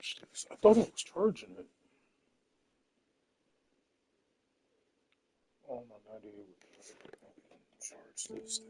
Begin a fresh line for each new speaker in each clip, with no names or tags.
charge this? I thought it was charging it. Oh my god, dude. Charge this thing.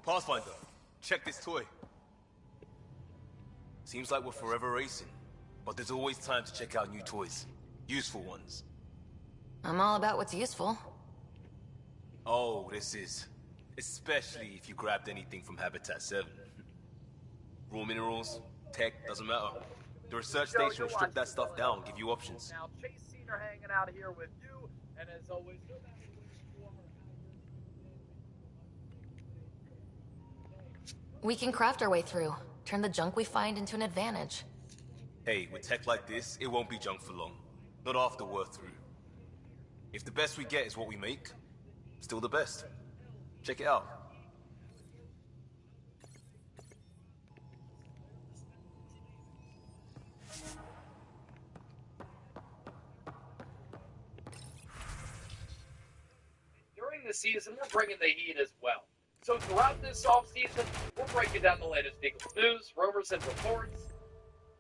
Pathfinder, check this toy. Seems like we're forever racing, but there's always time to check out new toys. Useful ones.
I'm all about what's useful.
Oh, this is. Especially if you grabbed anything from Habitat 7. Raw minerals, tech, doesn't matter. The research station will strip that stuff down and give you options.
Now, Chase Cedar hanging out here with you, and as always, no matter which form or
We can craft our way through. Turn the junk we find into an advantage.
Hey, with tech like this, it won't be junk for long. Not after we're through. If the best we get is what we make, still the best. Check it out.
during the season, we're bringing the heat as well. So throughout this offseason, we're breaking down the latest Eagles news, rumors, and reports,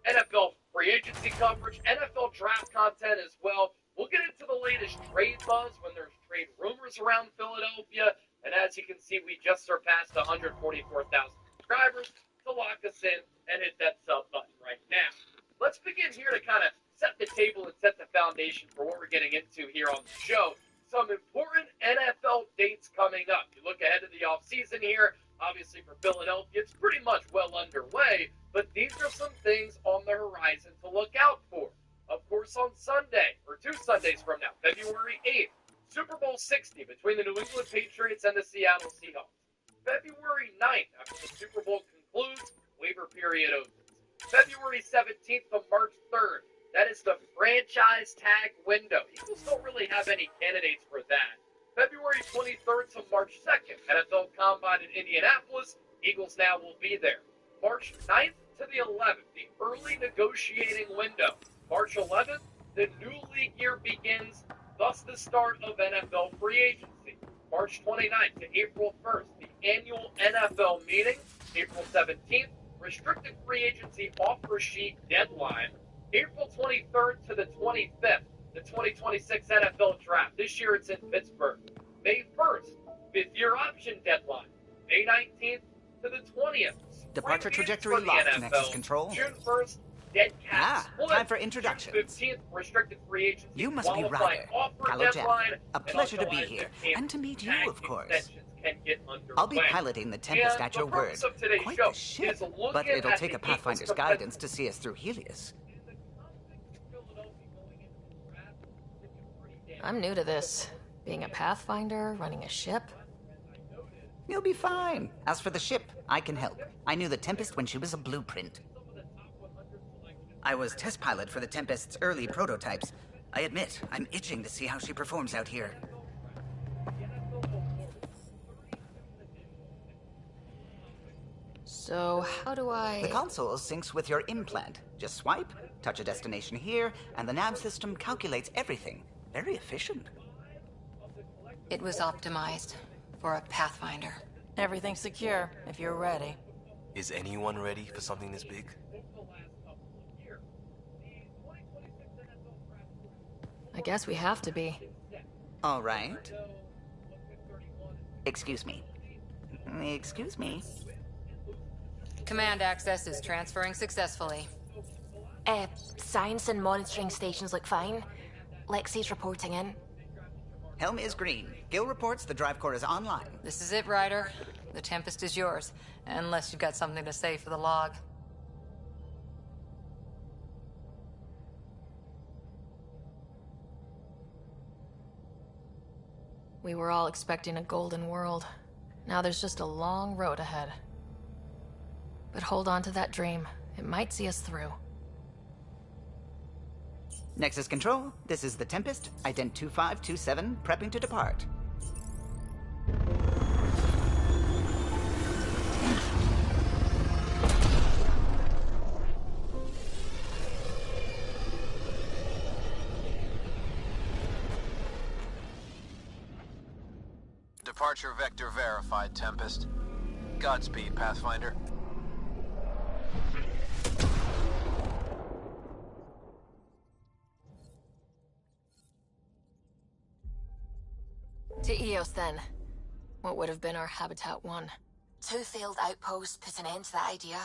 NFL free agency coverage, NFL draft content as well. We'll get into the latest trade buzz when there's trade rumors around Philadelphia. And as you can see, we just surpassed 144,000 subscribers to lock us in and hit that sub button right now. Let's begin here to kind of set the table and set the foundation for what we're getting into here on the show. Some important NFL dates coming up. You look ahead to the offseason here. Obviously, for Philadelphia, it's pretty much well underway, but these are some things on the horizon to look out for. Of course, on Sunday, or 2 Sundays from now, February 8th, Super Bowl 60 between the New England Patriots and the Seattle Seahawks. February 9th, after the Super Bowl concludes, waiver period opens. February 17th to March 3rd, that is the franchise tag window. Eagles don't really have any candidates for that. February 23rd to March 2nd, NFL Combine in Indianapolis. Eagles now will be there. March 9th to the 11th, the early negotiating window. March 11th, the new league year begins, thus the start of NFL free agency. March 29th to April 1st, the annual NFL meeting. April 17th, restricted free agency offer sheet deadline. April 23rd to the 25th, the 2026 NFL Draft. This year it's in Pittsburgh. May 1st, 5th-year option deadline. May 19th to the 20th.
Departure trajectory locked, Nexus Control.
June 1st, dead cat split.
Time for introductions.
June 15th, restricted free agency.
You must be Ryder, fellow Jeff. A pleasure to be here, and to meet you, of course. I'll be piloting the Tempest at your word. Quite the ship, but it'll take a Pathfinder's guidance to see us through Helios.
I'm new to this. Being a Pathfinder, running a ship.
You'll be fine. As for the ship, I can help. I knew the Tempest when she was a blueprint. I was test pilot for the Tempest's early prototypes. I admit, I'm itching to see how she performs out here.
So, how do I...
The console syncs with your implant. Just swipe, touch a destination here, and the nav system calculates everything. Very efficient.
It was optimized for a Pathfinder.
Everything's secure, if you're ready.
Is anyone ready for something this big?
I guess we have to be.
All right. Excuse me. Excuse me.
Command access is transferring successfully.
Science and monitoring stations look fine. Lexi's reporting in.
Helm is green. Gil reports the drive core is online.
This is it, Ryder. The Tempest is yours, unless you've got something to say for the log.
We were all expecting a golden world. Now there's just a long road ahead. But hold on to that dream. It might see us through.
Nexus Control, this is the Tempest, Ident 2527, prepping to depart.
Departure vector verified, Tempest. Godspeed, Pathfinder.
To Eos, then. What would have been our Habitat 1.
2 failed outposts put an end to that idea.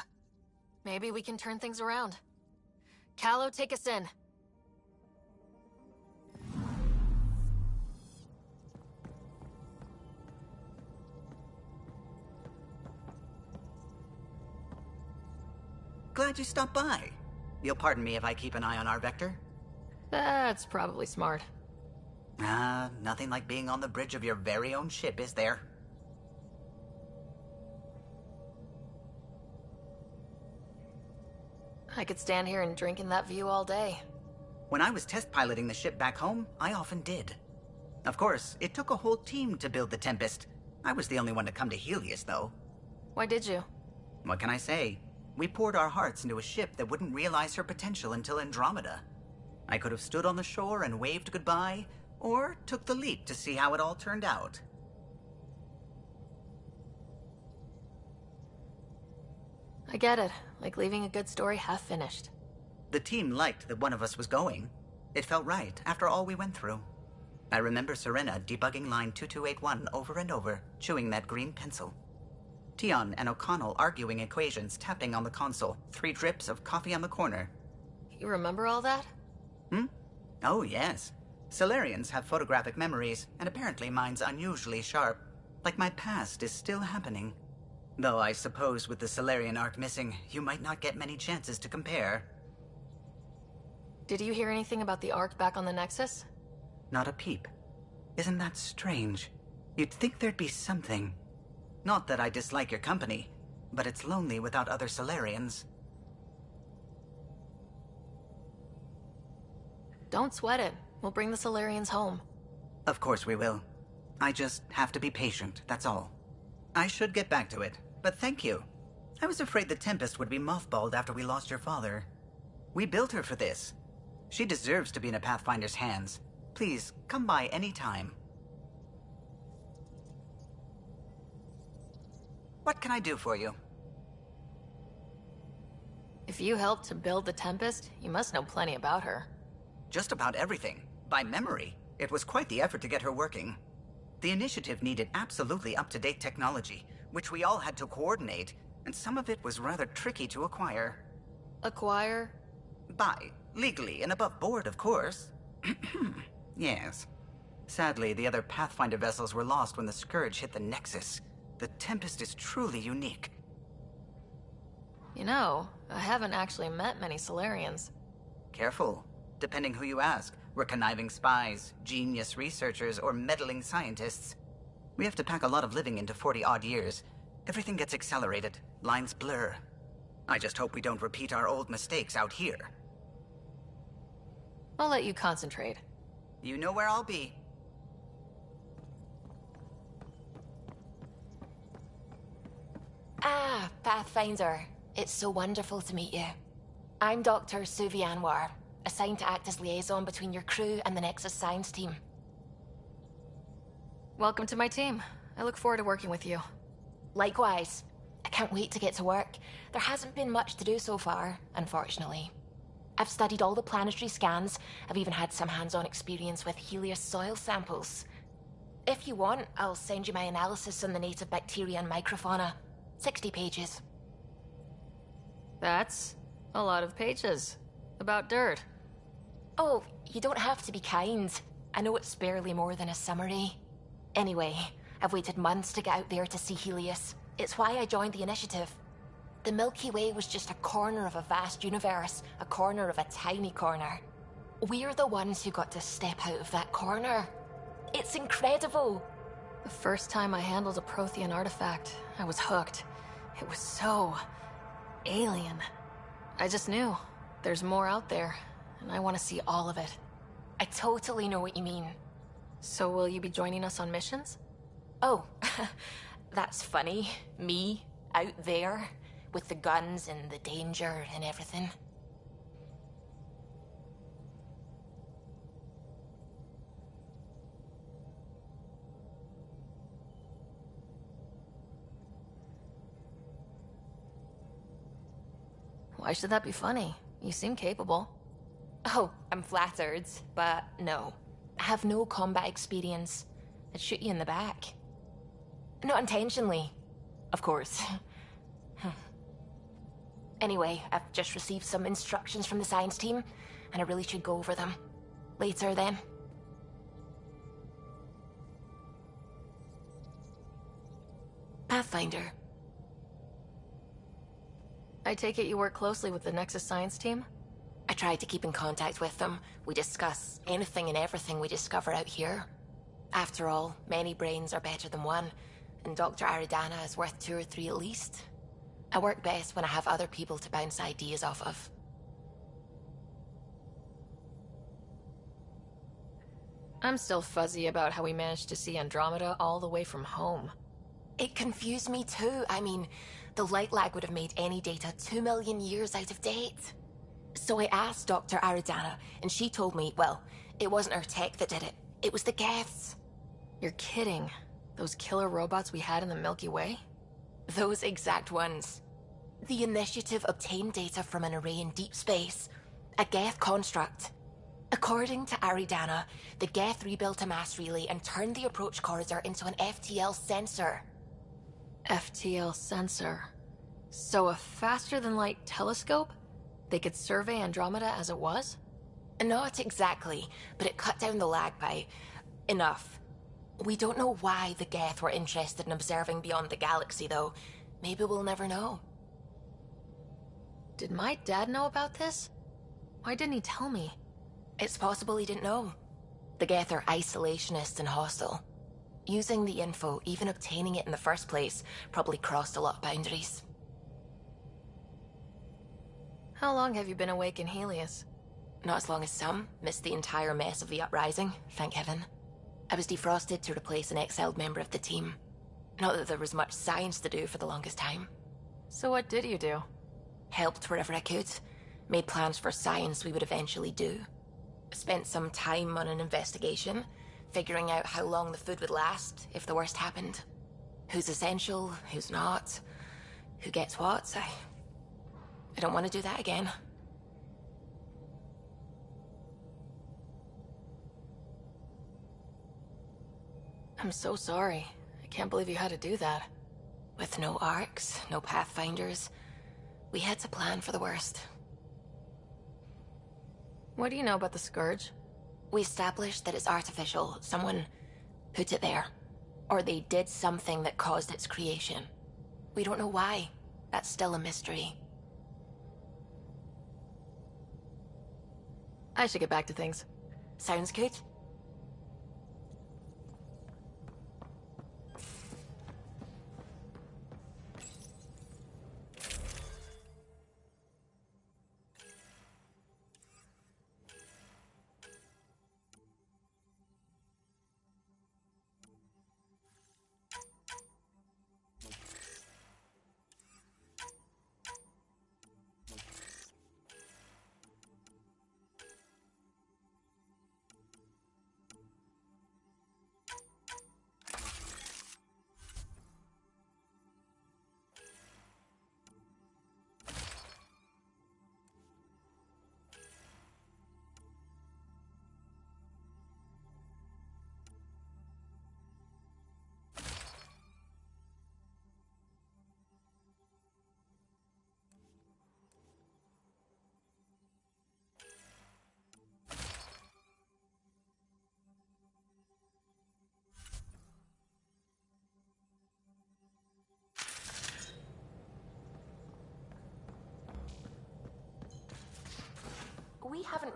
Maybe we can turn things around. Callow, take us in.
Glad you stopped by. You'll pardon me if I keep an eye on our vector?
That's probably smart.
Nothing like being on the bridge of your very own ship, is there?
I could stand here and drink in that view all day.
When I was test piloting the ship back home, I often did. Of course, it took a whole team to build the Tempest. I was the only one to come to Helios, though.
Why did you?
What can I say? We poured our hearts into a ship that wouldn't realize her potential until Andromeda. I could have stood on the shore and waved goodbye, or took the leap to see how it all turned out.
I get it. Like leaving a good story half finished.
The team liked that one of us was going. It felt right after all we went through. I remember Serena debugging line 2281 over and over, chewing that green pencil. Tion and O'Connell arguing equations, tapping on the console, 3 drips of coffee on the corner.
You remember all that?
Oh, yes. Solarians have photographic memories, and apparently mine's unusually sharp. Like my past is still happening. Though I suppose with the Solarian arc missing, you might not get many chances to compare.
Did you hear anything about the Ark back on the Nexus?
Not a peep. Isn't that strange? You'd think there'd be something. Not that I dislike your company, but it's lonely without other Solarians.
Don't sweat it. We'll bring the Solarians home.
Of course we will. I just have to be patient, that's all. I should get back to it, but thank you. I was afraid the Tempest would be mothballed after we lost your father. We built her for this. She deserves to be in a Pathfinder's hands. Please, come by any time. What can I do for you?
If you helped to build the Tempest, you must know plenty about her.
Just about everything. By memory. It was quite the effort to get her working. The initiative needed absolutely up-to-date technology, which we all had to coordinate, and some of it was rather tricky to acquire.
Acquire?
Buy. Legally and above board, of course. Yes. Sadly, the other Pathfinder vessels were lost when the Scourge hit the Nexus. The Tempest is truly unique.
You know, I haven't actually met many Solarians.
Careful. Depending who you ask, we're conniving spies, genius researchers, or meddling scientists. We have to pack a lot of living into 40-odd years. Everything gets accelerated. Lines blur. I just hope we don't repeat our old mistakes out here.
I'll let you concentrate.
You know where I'll be.
Ah, Pathfinder. It's so wonderful to meet you. I'm Dr. Suvi Anwar, assigned to act as liaison between your crew and the Nexus science team.
Welcome to my team. I look forward to working with you.
Likewise. I can't wait to get to work. There hasn't been much to do so far, unfortunately. I've studied all the planetary scans. I've even had some hands-on experience with Helios soil samples. If you want, I'll send you my analysis on the native bacteria and microfauna. 60 pages.
That's a lot of pages. About dirt.
Oh, you don't have to be kind. I know it's barely more than a summary. Anyway, I've waited months to get out there to see Helios. It's why I joined the initiative. The Milky Way was just a corner of a vast universe, a corner of a tiny corner. We're the ones who got to step out of that corner. It's incredible.
The first time I handled a Prothean artifact, I was hooked. It was so alien. I just knew there's more out there, and I want to see all of it.
I totally know what you mean.
So will you be joining us on missions?
Oh, that's funny. Me, out there, with the guns and the danger and everything.
Why should that be funny? You seem capable.
Oh, I'm flattered, but no. I have no combat experience. I'd shoot you in the back. Not intentionally, of course. Anyway, I've just received some instructions from the science team, and I really should go over them. Later, then. Pathfinder.
I take it you work closely with the Nexus science team?
I try to keep in contact with them. We discuss anything and everything we discover out here. After all, many brains are better than one, and Dr. Aridana is worth 2 or 3 at least. I work best when I have other people to bounce ideas off of.
I'm still fuzzy about how we managed to see Andromeda all the way from home.
It confused me too. I mean, the light lag would have made any data 2 million years out of date. So I asked Dr. Aridana, and she told me, well, it wasn't her tech that did it. It was the Geths.
You're kidding. Those killer robots we had in the Milky Way?
Those exact ones. The initiative obtained data from an array in deep space. A Geth construct. According to Aridana, the Geth rebuilt a mass relay and turned the approach corridor into an FTL sensor.
FTL sensor. So a faster-than-light telescope? They could survey Andromeda as it was?
Not exactly, but it cut down the lag by enough. We don't know why the Geth were interested in observing beyond the galaxy, though. Maybe we'll never know.
Did my dad know about this? Why didn't he tell me?
It's possible he didn't know. The Geth are isolationist and hostile. Using the info, even obtaining it in the first place, probably crossed a lot of boundaries.
How long have you been awake in Helios?
Not as long as some. Missed the entire mess of the uprising, thank heaven. I was defrosted to replace an exiled member of the team. Not that there was much science to do for the longest time.
So what did you do?
Helped wherever I could. Made plans for science we would eventually do. Spent some time on an investigation, figuring out how long the food would last if the worst happened. Who's essential, who's not, who gets what. I don't want to do that again.
I'm so sorry. I can't believe you had to do that.
With no arcs, no pathfinders, we had to plan for the worst.
What do you know about the Scourge?
We established that it's artificial. Someone put it there. Or they did something that caused its creation. We don't know why. That's still a mystery.
I should get back to things.
Sounds good.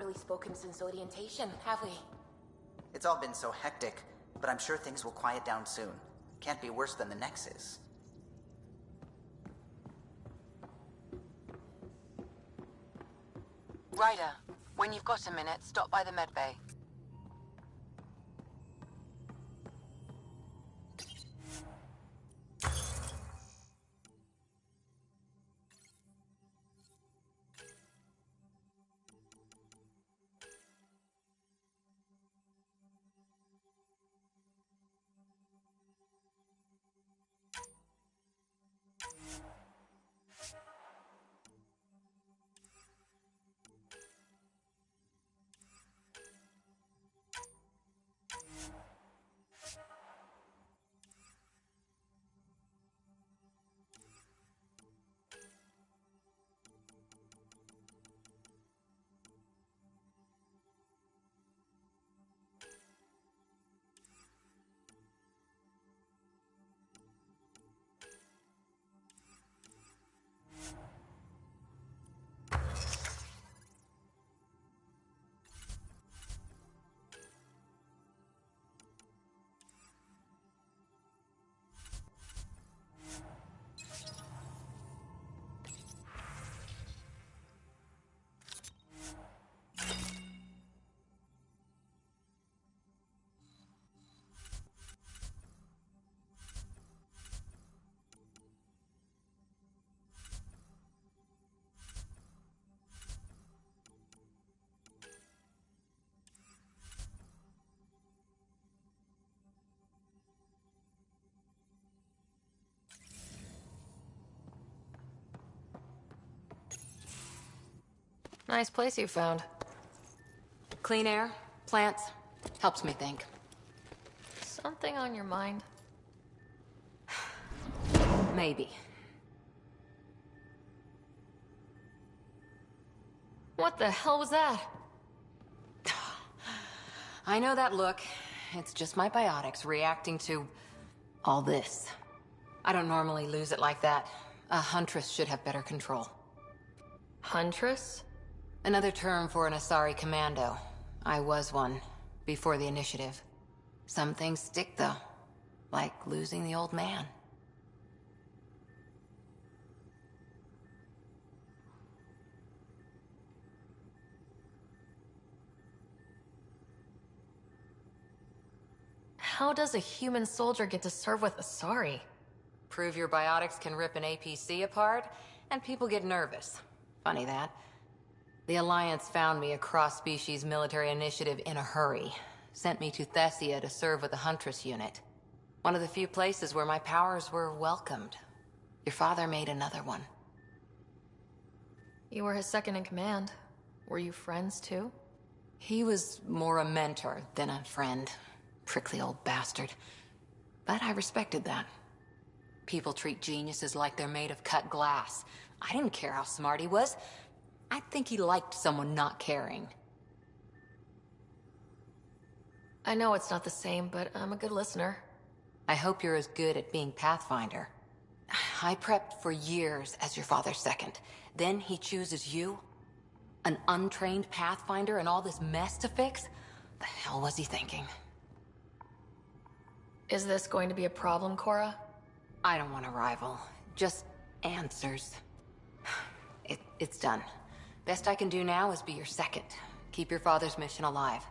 really spoken since orientation, have we?
It's all been so hectic, but I'm sure things will quiet down soon. Can't be worse than the Nexus.
Ryder, when you've got a minute, stop by the medbay.
Nice place you found.
Clean air, plants, helps me think.
Something on your mind?
Maybe.
What the hell was that?
I know that look. It's just my biotics reacting to all this. I don't normally lose it like that. A huntress should have better control.
Huntress?
Another term for an Asari commando. I was one, before the initiative. Some things stick, though. Like losing the old man.
How does a human soldier get to serve with Asari?
Prove your biotics can rip an APC apart, and people get nervous. Funny that. The Alliance found me a cross-species military initiative in a hurry. Sent me to Thessia to serve with the Huntress unit. One of the few places where my powers were welcomed. Your father made another one.
You were his second in command. Were you friends too?
He was more a mentor than a friend. Prickly old bastard. But I respected that. People treat geniuses like they're made of cut glass. I didn't care how smart he was. I think he liked someone not caring.
I know it's not the same, but I'm a good listener.
I hope you're as good at being Pathfinder. I prepped for years as your father's second. Then he chooses you? An untrained Pathfinder and all this mess to fix? The hell was he thinking?
Is this going to be a problem, Cora?
I don't want a rival. Just answers. It's done. Best I can do now is be your second. Keep your father's mission alive.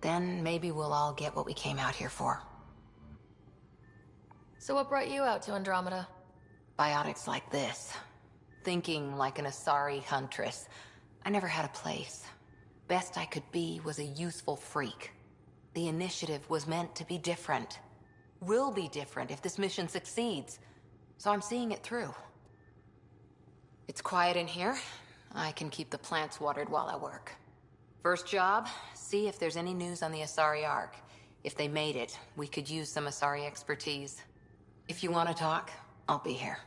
Then maybe we'll all get what we came out here for.
So what brought you out to Andromeda?
Biotics like this. Thinking like an Asari huntress. I never had a place. Best I could be was a useful freak. The initiative was meant to be different. Will be different if this mission succeeds. So I'm seeing it through. It's quiet in here. I can keep the plants watered while I work. First job, see if there's any news on the Asari Ark. If they made it, we could use some Asari expertise. If you want to talk, I'll be here.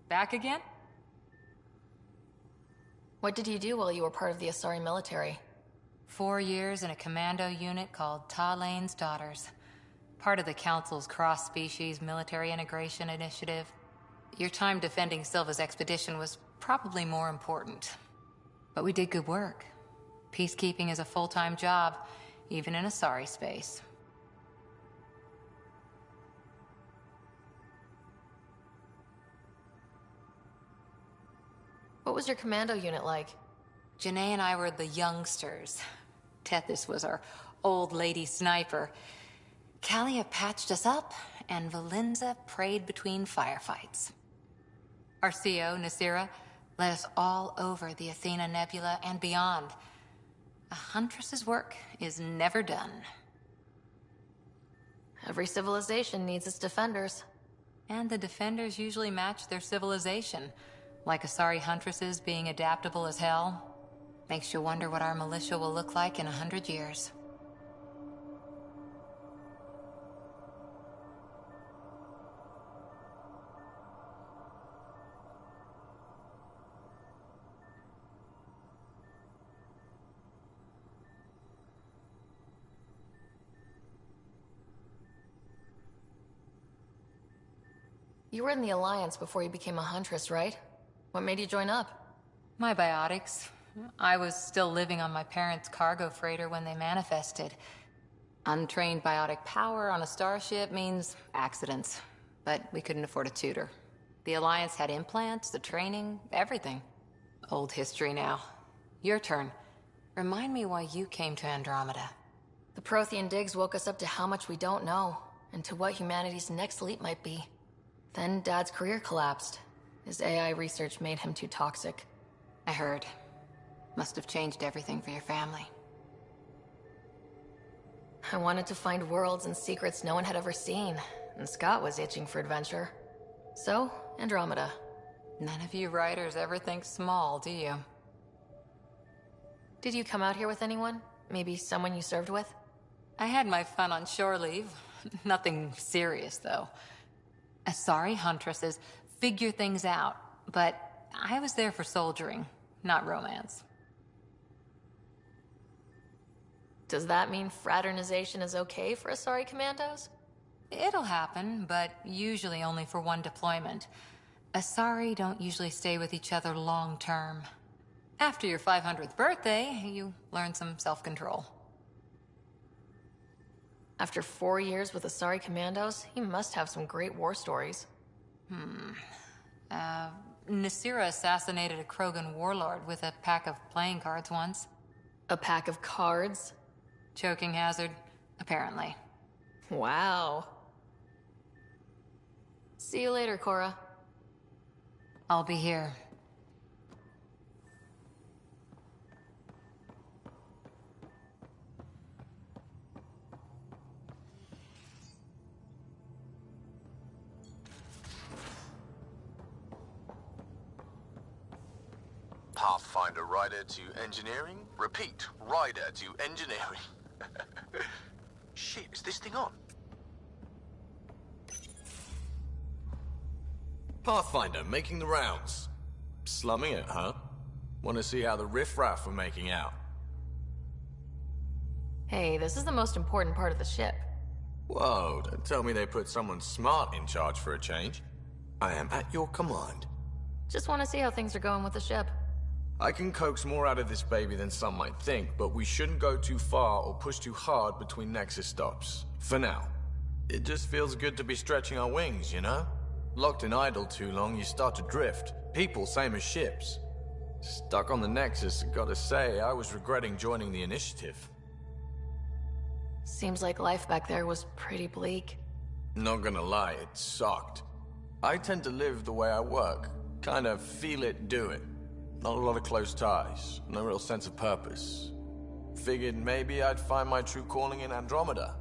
Back again?
What did you do while you were part of the Asari military?
4 years in a commando unit called Talane's Daughters. Part of the Council's cross-species military integration initiative. Your time defending Silva's expedition was probably more important. But we did good work. Peacekeeping is a full-time job, even in Asari space.
What was your commando unit like?
Janae and I were the youngsters. Tethys was our old lady sniper. Kalia patched us up, and Valenza prayed between firefights. Our CO, Nasira, led us all over the Athena Nebula and beyond. A huntress's work is never done.
Every civilization needs its defenders.
And the defenders usually match their civilization. Like Asari huntresses being adaptable as hell. Makes you wonder what our militia will look like in 100 years.
You were in the Alliance before you became a huntress, right? What made you join up?
My biotics. I was still living on my parents' cargo freighter when they manifested. Untrained biotic power on a starship means accidents. But we couldn't afford a tutor. The Alliance had implants, the training, everything. Old history now. Your turn. Remind me why you came to Andromeda.
The Prothean digs woke us up to how much we don't know, and to what humanity's next leap might be. Then Dad's career collapsed. His AI research made him too toxic.
I heard. Must have changed everything for your family.
I wanted to find worlds and secrets no one had ever seen, and Scott was itching for adventure. So, Andromeda.
None of you writers ever think small, do you?
Did you come out here with anyone? Maybe someone you served with?
I had my fun on shore leave. Nothing serious, though. Asari huntresses figure things out, but I was there for soldiering, not romance.
Does that mean fraternization is okay for Asari commandos?
It'll happen, but usually only for one deployment. Asari don't usually stay with each other long term. After your 500th birthday, you learn some self-control.
After 4 years with Asari commandos, he must have some great war stories.
Nasira assassinated a Krogan warlord with a pack of playing cards once.
A pack of cards?
Choking hazard, apparently.
Wow. See you later, Cora.
I'll be here.
Pathfinder Ryder to engineering. Repeat, Ryder to engineering. Shit, is this thing on?
Pathfinder, making the rounds. Slumming it, huh? Want to see how the riffraff are making out?
Hey, this is the most important part of the ship.
Whoa, don't tell me they put someone smart in charge for a change. I am at your command.
Just want to see how things are going with the ship.
I can coax more out of this baby than some might think, but we shouldn't go too far or push too hard between Nexus stops. For now. It just feels good to be stretching our wings, you know? Locked in idle too long, you start to drift. People, same as ships. Stuck on the Nexus, gotta say, I was regretting joining the Initiative.
Seems like life back there was pretty bleak.
Not gonna lie, it sucked. I tend to live the way I work. Kind of feel it, do it. Not a lot of close ties, no real sense of purpose. Figured maybe I'd find my true calling in Andromeda.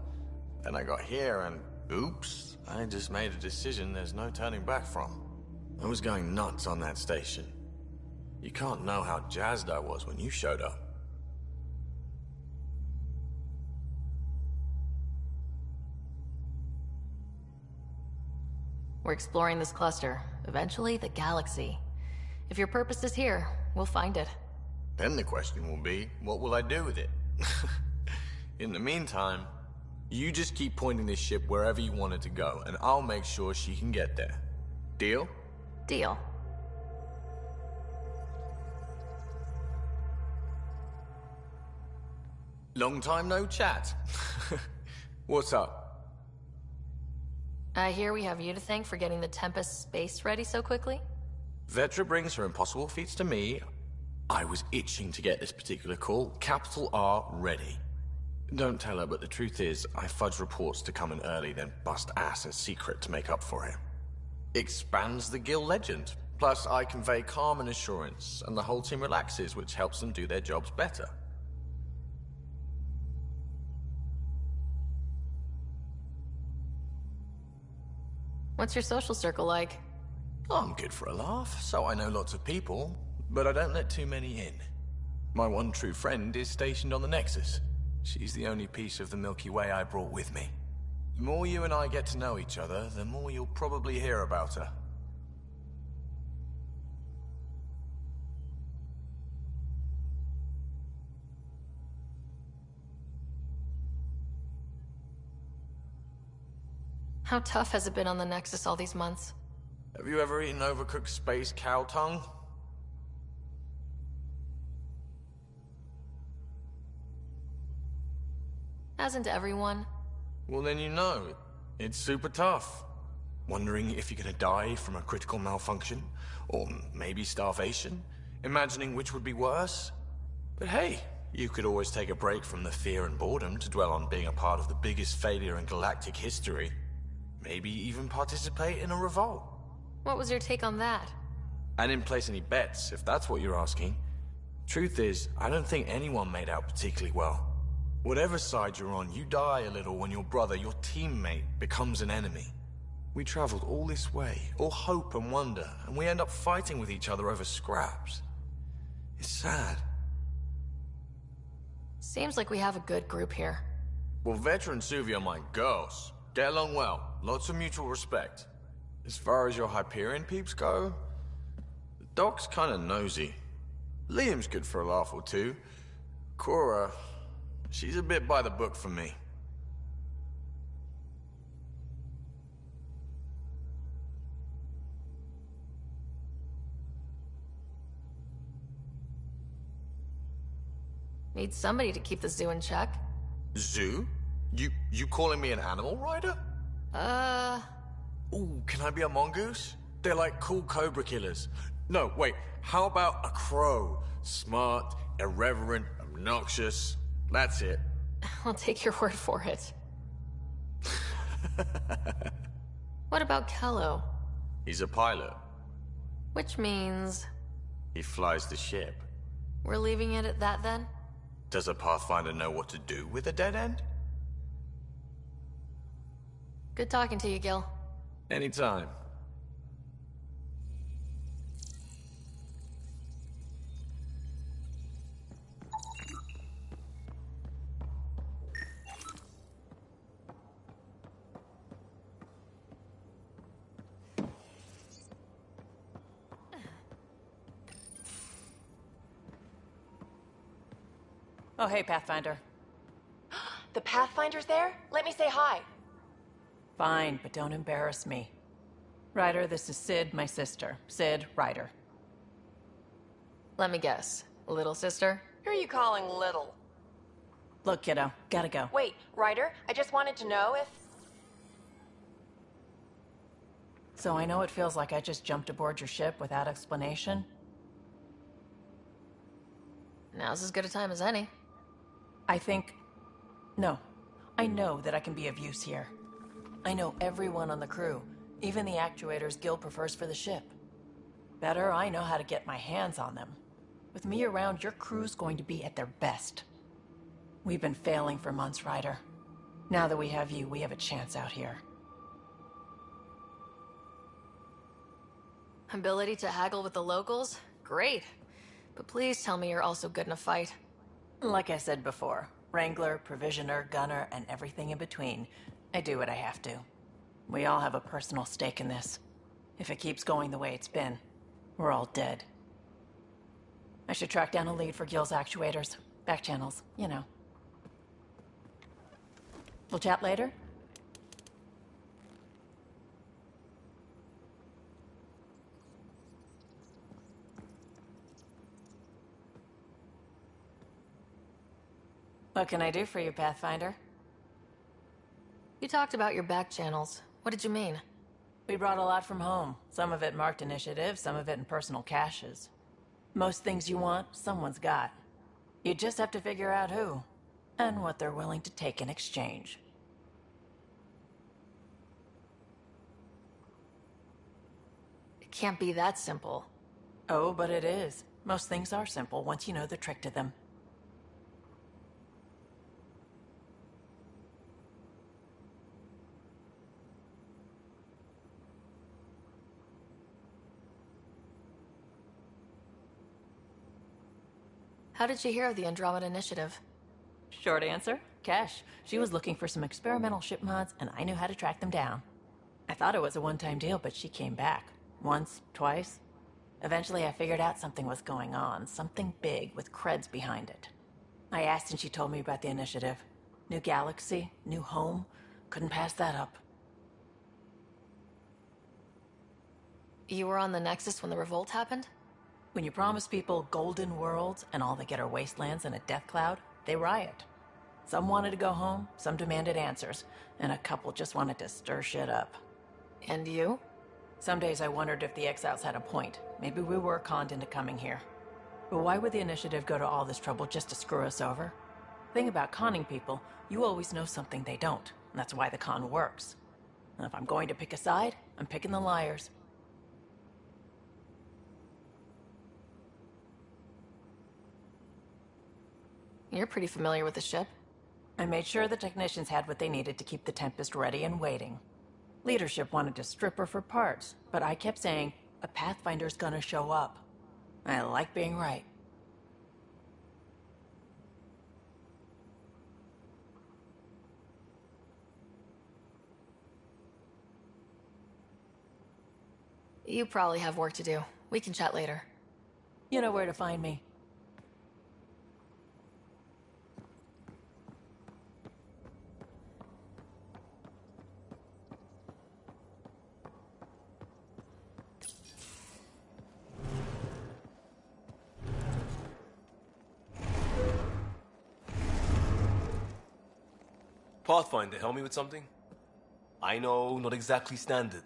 Then I got here and, oops, I just made a decision there's no turning back from. I was going nuts on that station. You can't know how jazzed I was when you showed up.
We're exploring this cluster, eventually the galaxy. If your purpose is here, we'll find it.
Then the question will be, what will I do with it? In the meantime, you just keep pointing this ship wherever you want it to go, and I'll make sure she can get there. Deal?
Deal.
Long time no chat. What's up?
I hear we have you to thank for getting the Tempest space ready so quickly?
Vetra brings her impossible feats to me. I was itching to get this particular call. Capital R ready. Don't tell her, but the truth is, I fudge reports to come in early, then bust ass in secret to make up for it. Expands the guild legend. Plus, I convey calm and assurance, and the whole team relaxes, which helps them do their jobs better.
What's your social circle like?
I'm good for a laugh, so I know lots of people, but I don't let too many in. My one true friend is stationed on the Nexus. She's the only piece of the Milky Way I brought with me. The more you and I get to know each other, the more you'll probably hear about her.
How tough has it been on the Nexus all these months?
Have you ever eaten overcooked space cow tongue?
Hasn't everyone?
Well, then you know. It's super tough. Wondering if you're gonna die from a critical malfunction? Or maybe starvation? Imagining which would be worse? But hey, you could always take a break from the fear and boredom to dwell on being a part of the biggest failure in galactic history. Maybe even participate in a revolt.
What was your take on that?
I didn't place any bets, if that's what you're asking. Truth is, I don't think anyone made out particularly well. Whatever side you're on, you die a little when your brother, your teammate, becomes an enemy. We traveled all this way, all hope and wonder, and we end up fighting with each other over scraps. It's sad.
Seems like we have a good group here.
Well, Vetra and Suvi are my girls. Get along well. Lots of mutual respect. As far as your Hyperion peeps go, the Doc's kinda nosy. Liam's good for a laugh or two. Cora, she's a bit by the book for me.
Need somebody to keep the zoo in check.
Zoo? You calling me an animal rider? Ooh, can I be a mongoose? They're like cool cobra killers. No, wait, how about a crow? Smart, irreverent, obnoxious. That's it.
I'll take your word for it. What about Kello?
He's a pilot.
Which means...
He flies the ship.
we're leaving it at that then?
Does a Pathfinder know what to do with a dead end?
Good talking to you, Gil.
Anytime.
Oh, hey, Pathfinder.
The Pathfinder's there? Let me say hi.
Fine, but don't embarrass me. Ryder, this is Sid, my sister. Sid Ryder.
Let me guess. Little sister?
Who are you calling little?
Look, kiddo, gotta go.
Wait, Ryder, I just wanted to know if...
So I know it feels like I just jumped aboard your ship without explanation.
Now's as good a time as any.
No. I know that I can be of use here. I know everyone on the crew, even the actuators Gil prefers for the ship. Better, I know how to get my hands on them. With me around, your crew's going to be at their best. We've been failing for months, Ryder. Now that we have you, we have a chance out here.
Ability to haggle with the locals? Great. But please tell me you're also good in a fight.
Like I said before, Wrangler, Provisioner, Gunner, and everything in between. I do what I have to. We all have a personal stake in this. If it keeps going the way it's been, we're all dead. should track down a lead for Gil's actuators. Back channels, you know. We'll chat later? What can I do for you, Pathfinder?
You talked about your back channels. What did you mean?
We brought a lot from home. Some of it marked initiative, some of it in personal caches. Most things you want, someone's got. You just have to figure out who, and what they're willing to take in exchange.
It can't be that simple.
Oh, but it is. Most things are simple once you know the trick to them.
How did you hear of the Andromeda Initiative?
Short answer, Cash. She was looking for some experimental ship mods, and I knew how to track them down. I thought it was a one-time deal, but she came back. Once, twice. Eventually I figured out something was going on, something big with creds behind it. I asked and she told me about the initiative. New galaxy, new home. Couldn't pass that up.
You were on the Nexus when the revolt happened?
When you promise people golden worlds and all they get are wastelands and a death cloud, they riot. Some wanted to go home, some demanded answers, and a couple just wanted to stir shit up.
And you?
Some days I wondered if the exiles had a point. Maybe we were conned into coming here. But why would the initiative go to all this trouble just to screw us over? Thing about conning people, you always know something they don't, and that's why the con works. And if I'm going to pick a side, I'm picking the liars.
You're pretty familiar with the ship.
I made sure the technicians had what they needed to keep the Tempest ready and waiting. Leadership wanted to strip her for parts, but I kept saying, a Pathfinder's gonna show up. I like being right.
You probably have work to do. We can chat later.
You know where to find me.
Pathfinder, help me with something? I know, not exactly standard.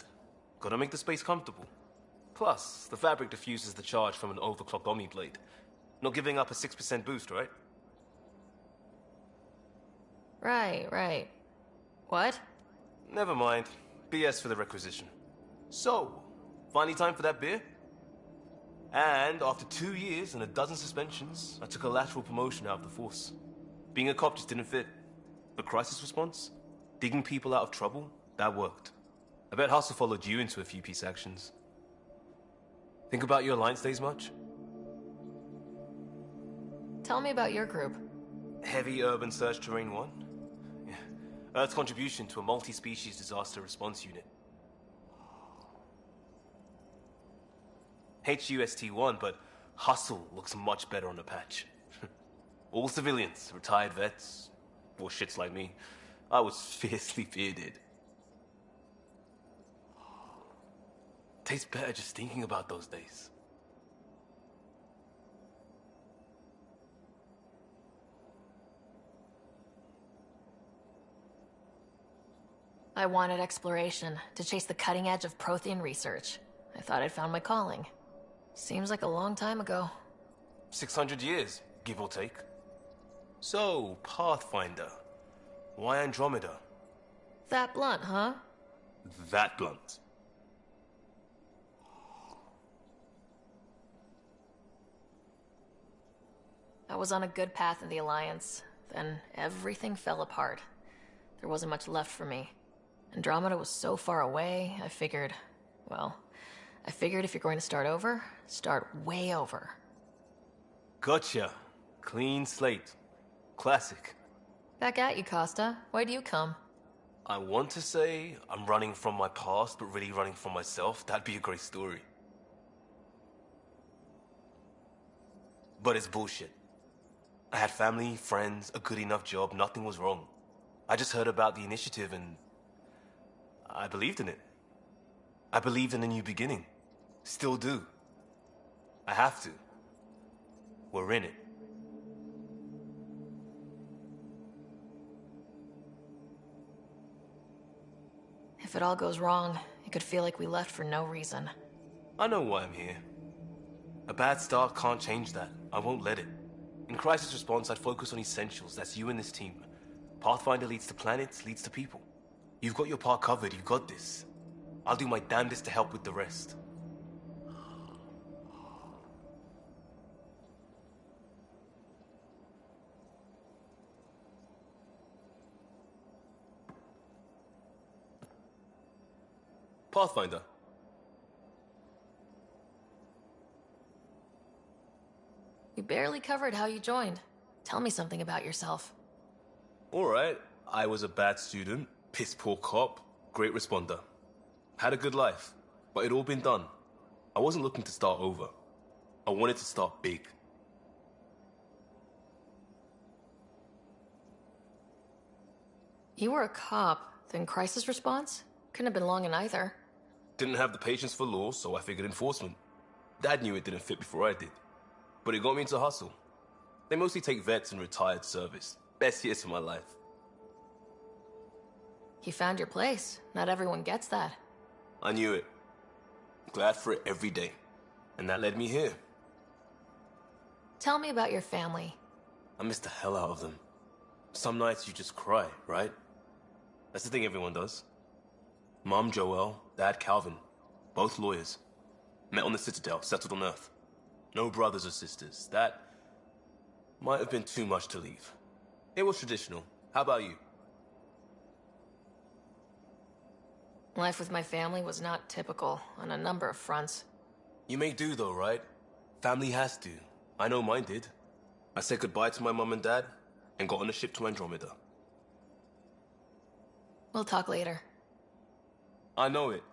Gotta make the space comfortable. Plus, the fabric diffuses the charge from an overclocked Omniblade. Not giving up a 6% boost, right?
Right. What?
Never mind. BS for the requisition. So, finally time for that beer? And after 2 years and a dozen suspensions, I took a lateral promotion out of the force. Being a cop just didn't fit. But crisis response? Digging people out of trouble? That worked. I bet Hustle followed you into a few peace actions. Think about your Alliance days much?
Tell me about your group.
Heavy Urban Search Terrain 1? Yeah. Earth's contribution to a multi-species disaster response unit. HUST-1, but Hustle looks much better on the patch. All civilians, retired vets, or shits like me. I was fiercely bearded. Tastes better just thinking about those days.
I wanted exploration, to chase the cutting edge of Prothean research. I thought I'd found my calling. Seems like a long time ago.
600 years, give or take. So, Pathfinder. Why Andromeda?
That blunt, huh?
That blunt.
I was on a good path in the Alliance. Then everything fell apart. There wasn't much left for me. Andromeda was so far away, I figured if you're going to start over, start way over.
Gotcha. Clean slate. Classic.
Back at you, Costa. Why do you come?
I want to say I'm running from my past, but really running from myself. That'd be a great story. But it's bullshit. I had family, friends, a good enough job, nothing was wrong. I just heard about the initiative and I believed in it. I believed in a new beginning. Still do. I have to. We're in it.
If it all goes wrong, it could feel like we left for no reason.
I know why I'm here. A bad start can't change that. I won't let it. In crisis response, I'd focus on essentials. That's you and this team. Pathfinder leads to planets, leads to people. You've got your part covered. You've got this. I'll do my damnedest to help with the rest. Pathfinder.
We barely covered how you joined. Tell me something about yourself.
Alright, I was a bad student, piss poor cop, great responder. Had a good life, but it'd all been done. I wasn't looking to start over. I wanted to start big.
You were a cop, then crisis response? Couldn't have been long in either.
Didn't have the patience for law, so I figured enforcement. Dad knew it didn't fit before I did. But it got me into hustle. They mostly take vets and retired service. Best years of my life.
You found your place. Not everyone gets that.
I knew it. Glad for it every day. And that led me here.
Tell me about your family.
I miss the hell out of them. Some nights you just cry, right? That's the thing everyone does. Mom Joelle, Dad Calvin. Both lawyers. Met on the Citadel, settled on Earth. No brothers or sisters. That might have been too much to leave. It was traditional. How about you?
Life with my family was not typical on a number of fronts.
You may do though, right? Family has to. I know mine did. I said goodbye to my mom and dad and got on a ship to Andromeda.
We'll talk later.
I know it.